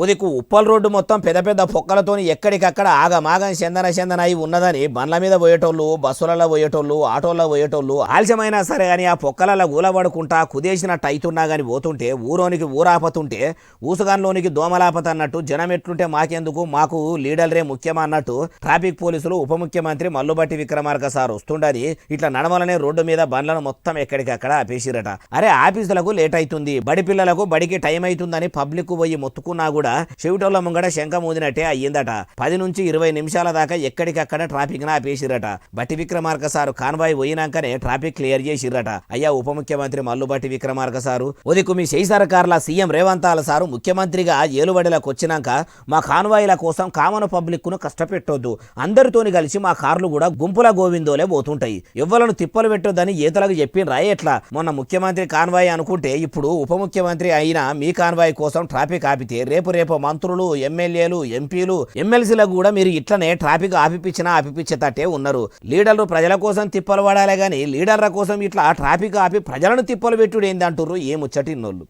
ఉదికు Uppal road మొత్తం పెద్ద పెద్ద పొక్కలతోని ఎక్కడికక్కడ ఆగమాగం చందన అయి ఉన్నదని బండ్ల మీద పోయేటోళ్ళు, బస్సులలో పోయేటోళ్ళు, ఆటోల్లో పోయేటోళ్ళు ఆలస్యమైనా సరే కానీ ఆ పొక్కలలో గూలబడుకుంటా కుదేసినట్టు అవుతున్నా కానీ పోతుంటే ఊరోనికి ఊరాపతుంటే ఊసుగాన్లోనికి దోమలాపత అన్నట్టు జనం ఎట్లుంటే మాకెందుకు, మాకు లీడర్లే ముఖ్యమా అన్నట్టు ట్రాఫిక్ పోలీసులు ఉప ముఖ్యమంత్రి మల్లుబట్టి విక్రమార్క సార్ వస్తుండని ఇట్లా నడమలనే రోడ్డు మీద బండ్లను మొత్తం ఎక్కడికక్కడ ఆపేసిరట. అరే ఆఫీసులకు లేట్ అవుతుంది, బడి పిల్లలకు బడికి టైం అవుతుందని పబ్లిక్ పోయి మొత్తుకున్నా కూడా చెవిటోళ్ళ ముంగడ శంఖ మూదినట్టే అయ్యిందట. 10 నుంచి 20 నిమిషాల దాకా ఎక్కడికక్కడ ట్రాఫిక్ ఆపేసిరట. బట్టి Vikramarka sir convoy పోయినాకనే traffic clear చేసిరట. అయ్యా ఉప ముఖ్యమంత్రి మల్లుబట్టి విక్రమార్క సారు, ఉదికు మీ చేయి సర్కార్ల సీఎం రేవంతాల సారు ముఖ్యమంత్రిగా ఏలుబడిలకు వచ్చినాక మా కాన్వాయిల కోసం కామన్ పబ్లిక్ ను కష్టపెట్టొద్దు, అందరితోని కలిసి మా కార్లు కూడా గుంపుల గోవిందోలే పోతుంటాయి, ఎవ్వలను తిప్పలు పెట్టొద్దని ఏతలకు చెప్పిండ్రా ఎట్లా? మొన్న ముఖ్యమంత్రి కాన్వాయ్ అనుకుంటే ఇప్పుడు ఉప ముఖ్యమంత్రి అయినా మీ కాన్వాయ్ కోసం ట్రాఫిక్ ఆపితే రేపు మంత్రులు, ఎమ్మెల్యేలు, ఎంపీలు, ఎమ్మెల్సీలకు కూడా మీరు ఇట్లనే ట్రాఫిక్ ఆపిపించేటట్టే ఉన్నారు. లీడర్లు ప్రజల కోసం తిప్పలు పడాలి కానీ లీడర్ల కోసం ఇట్లా ట్రాఫిక్ ఆపి ప్రజలను తిప్పలు పెట్టుడు ఏంది అంటుర్రు ఏ ముచ్చటిన్నోళ్ళు.